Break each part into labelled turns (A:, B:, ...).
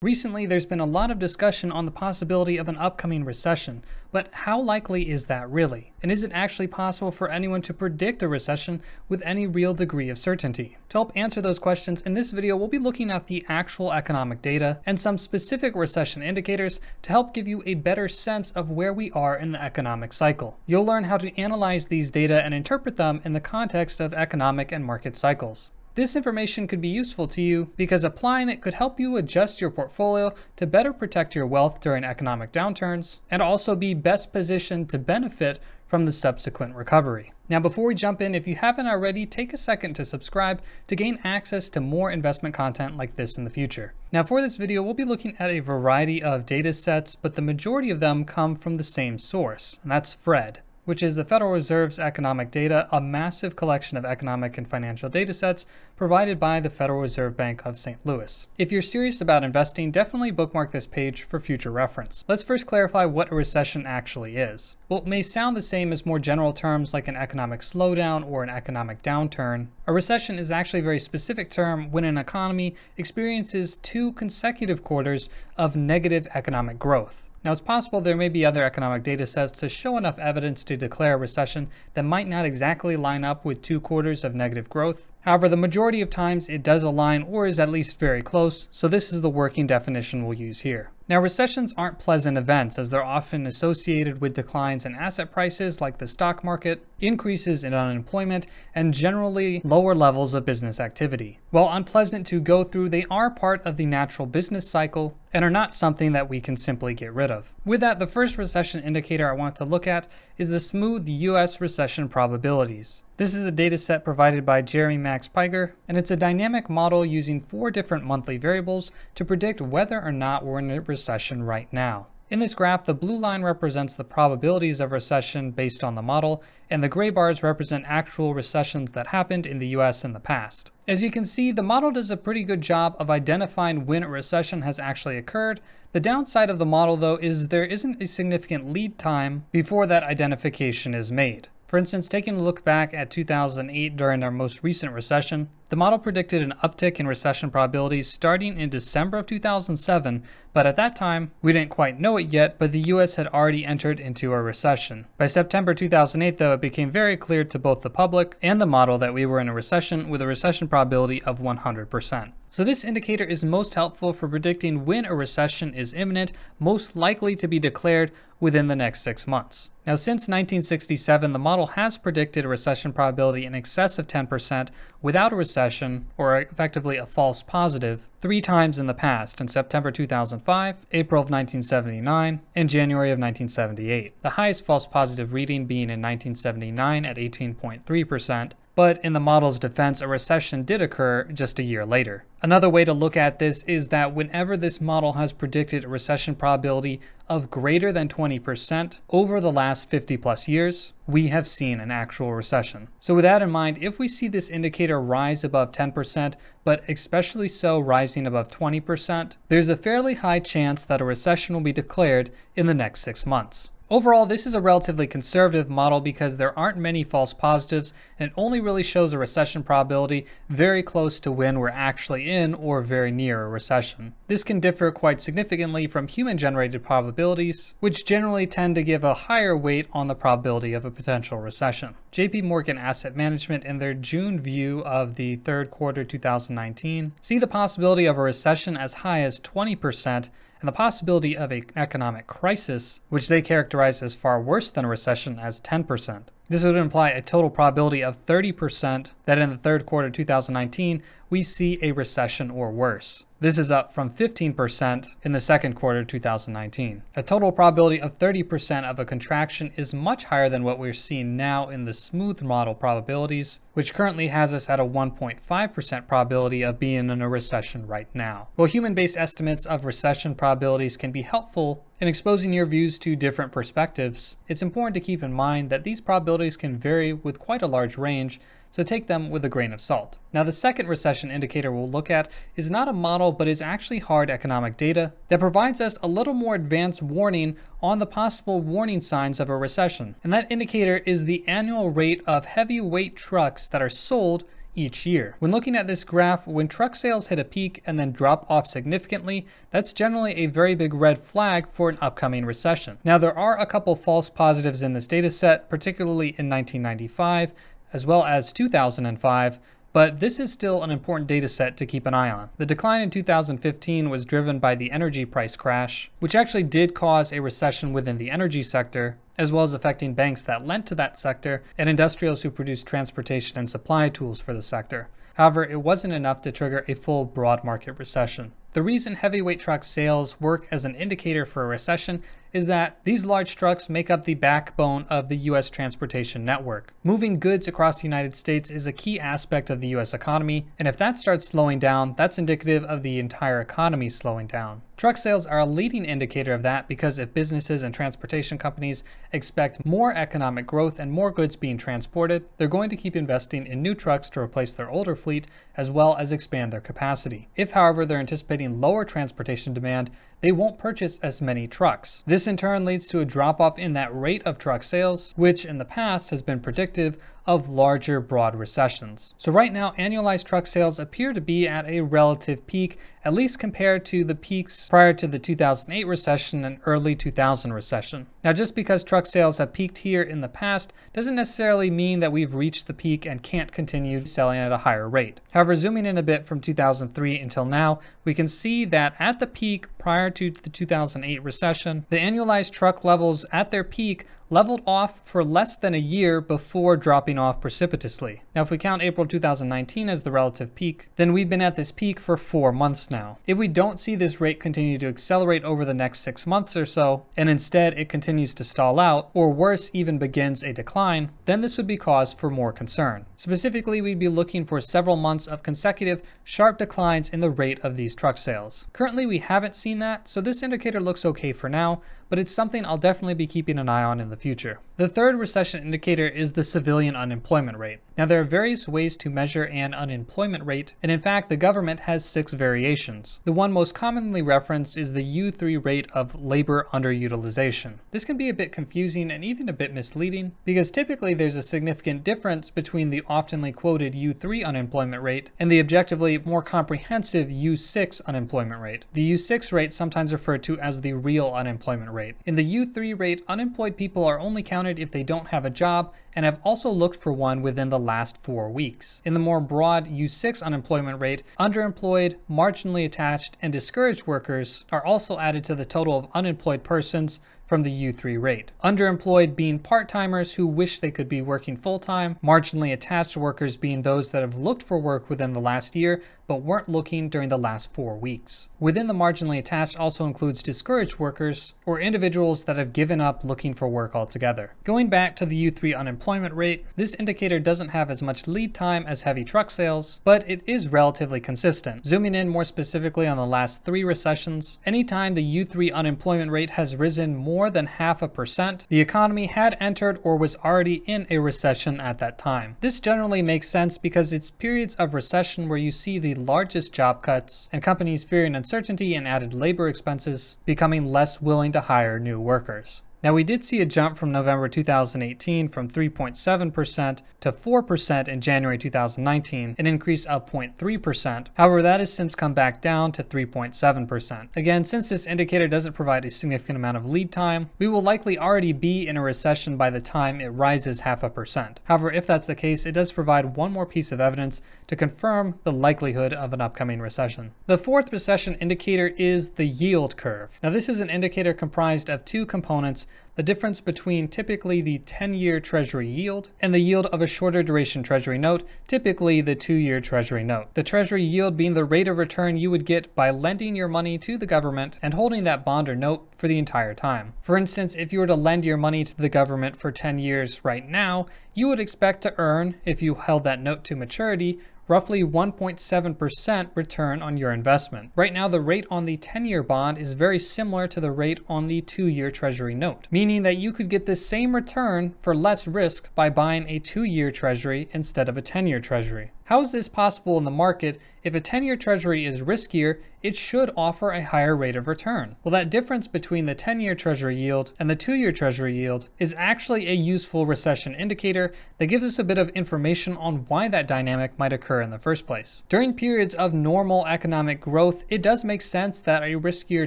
A: Recently, there's been a lot of discussion on the possibility of an upcoming recession, but how likely is that really? And is it actually possible for anyone to predict a recession with any real degree of certainty? To help answer those questions, in this video, we'll be looking at the actual economic data and some specific recession indicators to help give you a better sense of where we are in the economic cycle. You'll learn how to analyze these data and interpret them in the context of economic and market cycles. This information could be useful to you because applying it could help you adjust your portfolio to better protect your wealth during economic downturns and also be best positioned to benefit from the subsequent recovery. Now, before we jump in, if you haven't already, take a second to subscribe to gain access to more investment content like this in the future. Now, for this video, we'll be looking at a variety of data sets, but the majority of them come from the same source, and that's FRED, which is the Federal Reserve's economic data, a massive collection of economic and financial data sets provided by the Federal Reserve Bank of St. Louis. If you're serious about investing, definitely bookmark this page for future reference. Let's first clarify what a recession actually is. Well, it may sound the same as more general terms like an economic slowdown or an economic downturn. A recession is actually a very specific term when an economy experiences 2 consecutive quarters of negative economic growth. Now, it's possible there may be other economic data sets to show enough evidence to declare a recession that might not exactly line up with 2 quarters of negative growth. However, the majority of times it does align or is at least very close, so this is the working definition we'll use here. Now, recessions aren't pleasant events as they're often associated with declines in asset prices like the stock market, increases in unemployment, and generally lower levels of business activity. While unpleasant to go through, they are part of the natural business cycle and are not something that we can simply get rid of. With that, the first recession indicator I want to look at is the smooth US recession probabilities. This is a data set provided by Jerry Max Piger, and it's a dynamic model using 4 different monthly variables to predict whether or not we're in a recession right now. In this graph, the blue line represents the probabilities of recession based on the model, and the gray bars represent actual recessions that happened in the US in the past. As you can see, the model does a pretty good job of identifying when a recession has actually occurred. The downside of the model, though, is there isn't a significant lead time before that identification is made. For instance, taking a look back at 2008 during our most recent recession, the model predicted an uptick in recession probabilities starting in December of 2007, but at that time, we didn't quite know it yet, but the US had already entered into a recession. By September 2008, though, it became very clear to both the public and the model that we were in a recession with a recession probability of 100%. So this indicator is most helpful for predicting when a recession is imminent, most likely to be declared within the next 6 months. Now, since 1967, the model has predicted a recession probability in excess of 10% without a recession, or effectively a false positive, 3 times in the past, in September 2005, April of 1979, and January of 1978. The highest false positive reading being in 1979 at 18.3%, but in the model's defense, a recession did occur just a year later. Another way to look at this is that whenever this model has predicted a recession probability of greater than 20% over the last 50 plus years, we have seen an actual recession. So with that in mind, if we see this indicator rise above 10%, but especially so rising above 20%, there's a fairly high chance that a recession will be declared in the next 6 months. Overall, this is a relatively conservative model because there aren't many false positives, and it only really shows a recession probability very close to when we're actually in or very near a recession. This can differ quite significantly from human-generated probabilities, which generally tend to give a higher weight on the probability of a potential recession. JP Morgan Asset Management, in their June view of the third quarter 2019, see the possibility of a recession as high as 20%, and the possibility of an economic crisis, which they characterize as far worse than a recession, as 10%. This would imply a total probability of 30% that in the third quarter 2019, we see a recession or worse. This is up from 15% in the second quarter 2019. A total probability of 30% of a contraction is much higher than what we're seeing now in the smooth model probabilities, which currently has us at a 1.5% probability of being in a recession right now. While human-based estimates of recession probabilities can be helpful in exposing your views to different perspectives, it's important to keep in mind that these probabilities can vary with quite a large range, so take them with a grain of salt. Now, the second recession indicator we'll look at is not a model, but is actually hard economic data that provides us a little more advanced warning on the possible warning signs of a recession. And that indicator is the annual rate of heavyweight trucks that are sold each year. When looking at this graph, when truck sales hit a peak and then drop off significantly, that's generally a very big red flag for an upcoming recession. Now, there are a couple false positives in this data set, particularly in 1995, as well as 2005, but this is still an important data set to keep an eye on. The decline in 2015 was driven by the energy price crash, which actually did cause a recession within the energy sector, as well as affecting banks that lent to that sector and industrials who produced transportation and supply tools for the sector. However, it wasn't enough to trigger a full broad market recession. The reason heavyweight truck sales work as an indicator for a recession is that these large trucks make up the backbone of the U.S. transportation network. Moving goods across the United States is a key aspect of the U.S. economy, and if that starts slowing down, that's indicative of the entire economy slowing down. Truck sales are a leading indicator of that because if businesses and transportation companies expect more economic growth and more goods being transported, they're going to keep investing in new trucks to replace their older fleet as well as expand their capacity. If, however, they're anticipating lower transportation demand, they won't purchase as many trucks. This in turn leads to a drop-off in that rate of truck sales, which in the past has been predictive of larger broad recessions. So right now, annualized truck sales appear to be at a relative peak, at least compared to the peaks prior to the 2008 recession and early 2000 recession. Now, just because truck sales have peaked here in the past doesn't necessarily mean that we've reached the peak and can't continue selling at a higher rate. However, zooming in a bit from 2003 until now, we can see that at the peak prior to the 2008 recession, the annualized truck levels at their peak leveled off for less than a year before dropping off precipitously. Now, if we count April 2019 as the relative peak, then we've been at this peak for 4 months now. If we don't see this rate continue to accelerate over the next 6 months or so, and instead it continues to stall out, or worse, even begins a decline, then this would be cause for more concern. Specifically, we'd be looking for several months of consecutive sharp declines in the rate of these truck sales. Currently, we haven't seen that, so this indicator looks okay for now, but it's something I'll definitely be keeping an eye on in the future. The third recession indicator is the civilian unemployment rate. Now, there are various ways to measure an unemployment rate, and in fact, the government has 6 variations. The one most commonly referenced is the U3 rate of labor underutilization. This can be a bit confusing and even a bit misleading, because typically there's a significant difference between the oftenly quoted U3 unemployment rate and the objectively more comprehensive U6 unemployment rate. The U6 rate sometimes referred to as the real unemployment rate. In the U3 rate, unemployed people are only counted if they don't have a job and have also looked for one within the last 4 weeks. In the more broad U6 unemployment rate, underemployed, marginally attached, and discouraged workers are also added to the total of unemployed persons from the U3 rate. Underemployed being part-timers who wish they could be working full-time, marginally attached workers being those that have looked for work within the last year but weren't looking during the last 4 weeks. Within the marginally attached also includes discouraged workers or individuals that have given up looking for work altogether. Going back to the U3 unemployment rate, this indicator doesn't have as much lead time as heavy truck sales, but it is relatively consistent. Zooming in more specifically on the last 3 recessions, anytime the U3 unemployment rate has risen more than 0.5%, the economy had entered or was already in a recession at that time. This generally makes sense because it's periods of recession where you see the largest job cuts and companies fearing uncertainty and added labor expenses, becoming less willing to hire new workers. Now, we did see a jump from November 2018 from 3.7% to 4% in January 2019, an increase of 0.3%. However, that has since come back down to 3.7%. Again, since this indicator doesn't provide a significant amount of lead time, we will likely already be in a recession by the time it rises 0.5%. However, if that's the case, it does provide one more piece of evidence to confirm the likelihood of an upcoming recession. The fourth recession indicator is the yield curve. Now, this is an indicator comprised of 2 components: the difference between typically the 10-year Treasury yield and the yield of a shorter duration Treasury note, typically the 2-year Treasury note. The Treasury yield being the rate of return you would get by lending your money to the government and holding that bond or note for the entire time. For instance, if you were to lend your money to the government for 10 years right now, you would expect to earn, if you held that note to maturity, roughly 1.7% return on your investment. Right now, the rate on the 10-year bond is very similar to the rate on the 2-year Treasury note, meaning that you could get the same return for less risk by buying a 2-year Treasury instead of a 10-year Treasury. How is this possible in the market? If a 10-year Treasury is riskier, it should offer a higher rate of return. Well, that difference between the 10-year Treasury yield and the 2-year Treasury yield is actually a useful recession indicator that gives us a bit of information on why that dynamic might occur in the first place. During periods of normal economic growth, it does make sense that a riskier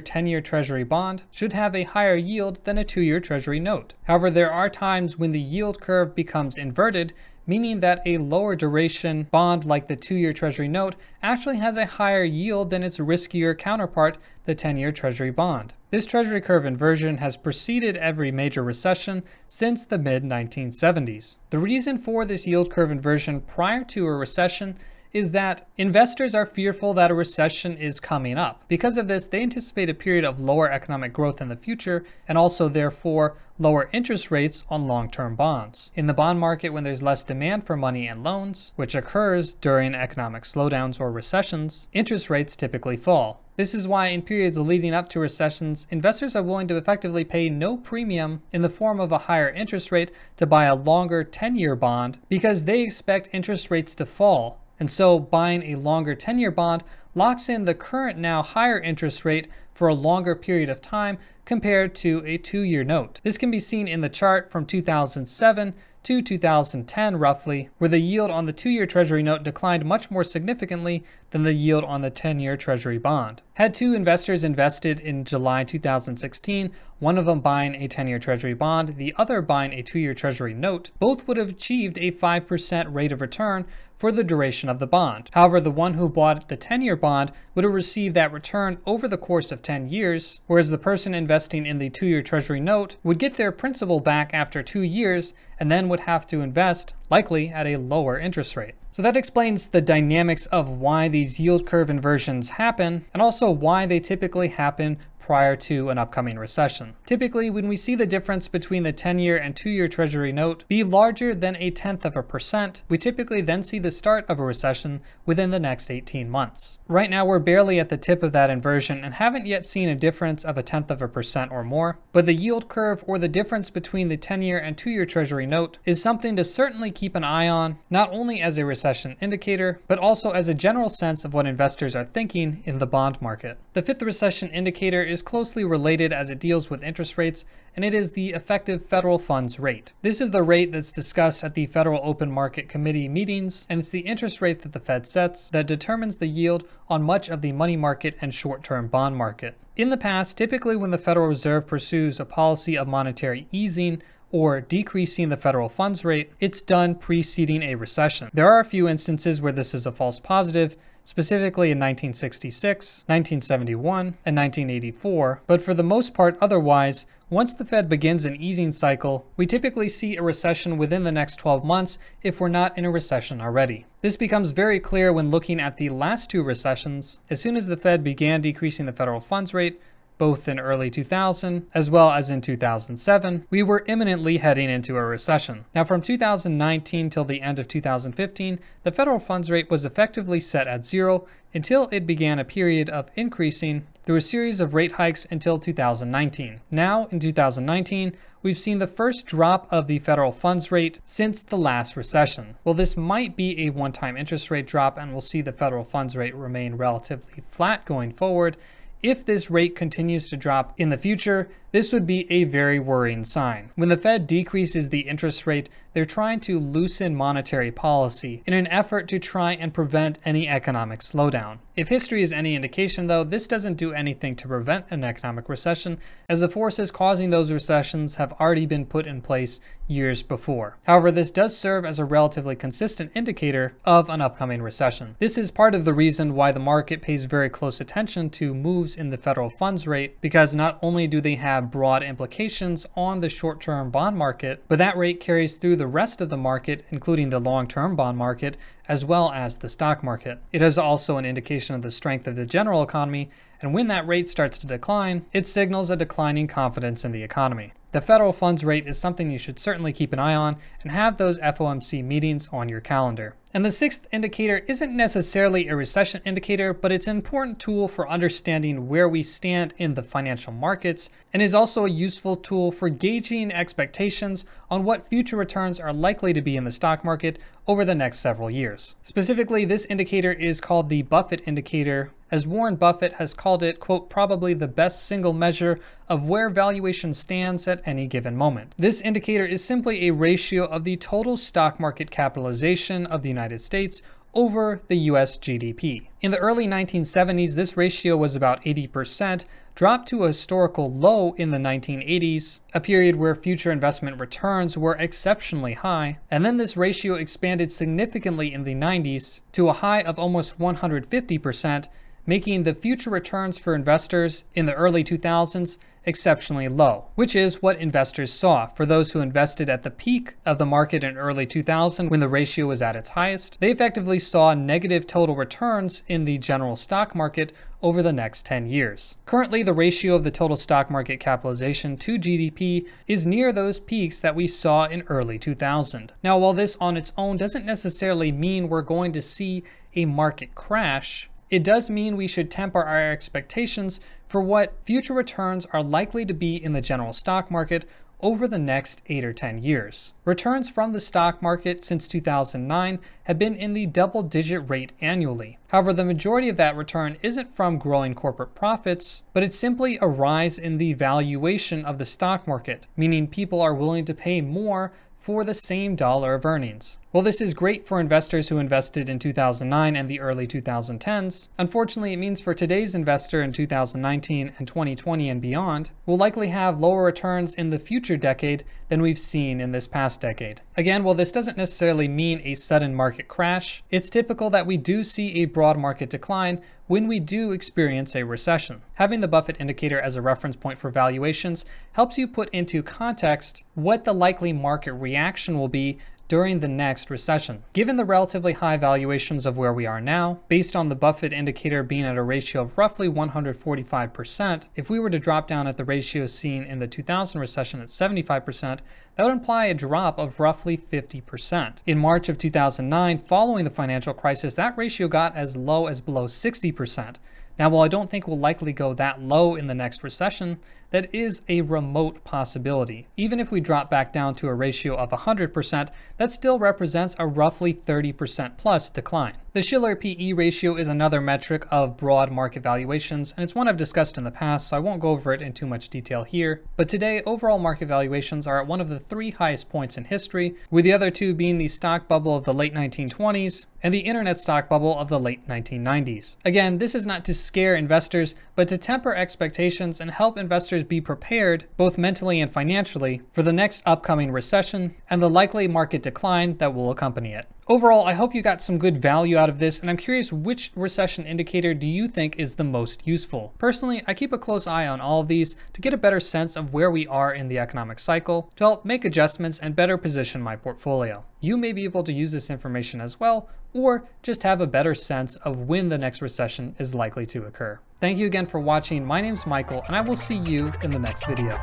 A: 10-year Treasury bond should have a higher yield than a 2-year Treasury note. However, there are times when the yield curve becomes inverted, meaning that a lower duration bond like the 2-year Treasury note actually has a higher yield than its riskier counterpart, the 10-year Treasury bond. This Treasury curve inversion has preceded every major recession since the mid-1970s. The reason for this yield curve inversion prior to a recession is that investors are fearful that a recession is coming up. Because of this, they anticipate a period of lower economic growth in the future, and also therefore lower interest rates on long-term bonds. In the bond market, when there's less demand for money and loans, which occurs during economic slowdowns or recessions, interest rates typically fall. This is why in periods leading up to recessions, investors are willing to effectively pay no premium in the form of a higher interest rate to buy a longer 10-year bond because they expect interest rates to fall. And so buying a longer 10-year bond locks in the current now higher interest rate for a longer period of time compared to a 2-year note. This can be seen in the chart from 2007 to 2010 roughly, where the yield on the 2-year Treasury note declined much more significantly than the yield on the 10-year Treasury bond. Had two investors invested in July 2016, one of them buying a 10-year Treasury bond, the other buying a 2-year Treasury note, both would have achieved a 5% rate of return for the duration of the bond. However, the one who bought the 10-year bond would have received that return over the course of 10 years, whereas the person investing in the 2-year Treasury note would get their principal back after 2 years and then would have to invest, likely at a lower interest rate. So that explains the dynamics of why these yield curve inversions happen, and also why they typically happen prior to an upcoming recession. Typically, when we see the difference between the 10-year and 2-year Treasury note be larger than 0.1%, we typically then see the start of a recession within the next 18 months. Right now, we're barely at the tip of that inversion and haven't yet seen a difference of 0.1% or more, but the yield curve, or the difference between the 10-year and 2-year Treasury note, is something to certainly keep an eye on, not only as a recession indicator, but also as a general sense of what investors are thinking in the bond market. The fifth recession indicator is closely related as it deals with interest rates, and it is the effective federal funds rate. This is the rate that's discussed at the Federal Open Market Committee meetings, and it's the interest rate that the Fed sets that determines the yield on much of the money market and short-term bond market. In the past, typically when the Federal Reserve pursues a policy of monetary easing or decreasing the federal funds rate, it's done preceding a recession. There are a few instances where this is a false positive, specifically in 1966, 1971, and 1984, but for the most part otherwise, once the Fed begins an easing cycle, we typically see a recession within the next 12 months if we're not in a recession already. This becomes very clear when looking at the last two recessions. As soon as the Fed began decreasing the federal funds rate, both in early 2000 as well as in 2007, we were imminently heading into a recession. Now, from 2019 till the end of 2015, the federal funds rate was effectively set at 0 until it began a period of increasing through a series of rate hikes until 2019. Now, in 2019, we've seen the first drop of the federal funds rate since the last recession. Well, this might be a one-time interest rate drop, and we'll see the federal funds rate remain relatively flat going forward. If this rate continues to drop in the future, this would be a very worrying sign. When the Fed decreases the interest rate, they're trying to loosen monetary policy in an effort to try and prevent any economic slowdown. If history is any indication, though, this doesn't do anything to prevent an economic recession, as the forces causing those recessions have already been put in place years before. However, this does serve as a relatively consistent indicator of an upcoming recession. This is part of the reason why the market pays very close attention to moves in the federal funds rate, because not only do they have broad implications on the short-term bond market, but that rate carries through the rest of the market, including the long-term bond market, as well as the stock market. It is also an indication of the strength of the general economy, and when that rate starts to decline, it signals a declining confidence in the economy. The federal funds rate is something you should certainly keep an eye on and have those FOMC meetings on your calendar. And the sixth indicator isn't necessarily a recession indicator, but it's an important tool for understanding where we stand in the financial markets, and is also a useful tool for gauging expectations on what future returns are likely to be in the stock market over the next several years. Specifically, this indicator is called the Buffett indicator, as Warren Buffett has called it, quote, probably the best single measure of where valuation stands at any given moment. This indicator is simply a ratio of the total stock market capitalization of the United States over the US GDP. In the early 1970s, this ratio was about 80%, dropped to a historical low in the 1980s, a period where future investment returns were exceptionally high, and then this ratio expanded significantly in the 90s to a high of almost 150%, making the future returns for investors in the early 2000s exceptionally low, which is what investors saw. For those who invested at the peak of the market in early 2000 when the ratio was at its highest, they effectively saw negative total returns in the general stock market over the next 10 years. Currently, the ratio of the total stock market capitalization to GDP is near those peaks that we saw in early 2000. Now, while this on its own doesn't necessarily mean we're going to see a market crash, it does mean we should temper our expectations for what future returns are likely to be in the general stock market over the next 8 or 10 years. Returns from the stock market since 2009 have been in the double-digit rate annually. However, the majority of that return isn't from growing corporate profits, but it's simply a rise in the valuation of the stock market, meaning people are willing to pay more for the same dollar of earnings. Well, this is great for investors who invested in 2009 and the early 2010s. Unfortunately, it means for today's investor in 2019 and 2020 and beyond, will likely have lower returns in the future decade than we've seen in this past decade. Again, while this doesn't necessarily mean a sudden market crash, it's typical that we do see a broad market decline when we do experience a recession. Having the Buffett indicator as a reference point for valuations helps you put into context what the likely market reaction will be during the next recession. Given the relatively high valuations of where we are now, based on the Buffett indicator being at a ratio of roughly 145%, if we were to drop down at the ratio seen in the 2000 recession at 75%, that would imply a drop of roughly 50%. In March of 2009, following the financial crisis, that ratio got as low as below 60%. Now, while I don't think we'll likely go that low in the next recession, that is a remote possibility. Even if we drop back down to a ratio of 100%, that still represents a roughly 30% plus decline. The Shiller PE ratio is another metric of broad market valuations, and it's one I've discussed in the past, so I won't go over it in too much detail here. But today, overall market valuations are at one of the 3 highest points in history, with the other 2 being the stock bubble of the late 1920s and the internet stock bubble of the late 1990s. Again, this is not to scare investors, but to temper expectations and help investors be prepared, both mentally and financially, for the next upcoming recession and the likely market decline that will accompany it. Overall, I hope you got some good value out of this, and I'm curious, which recession indicator do you think is the most useful? Personally, I keep a close eye on all of these to get a better sense of where we are in the economic cycle, to help make adjustments and better position my portfolio. You may be able to use this information as well, or just have a better sense of when the next recession is likely to occur. Thank you again for watching. My name's Michael, and I will see you in the next video.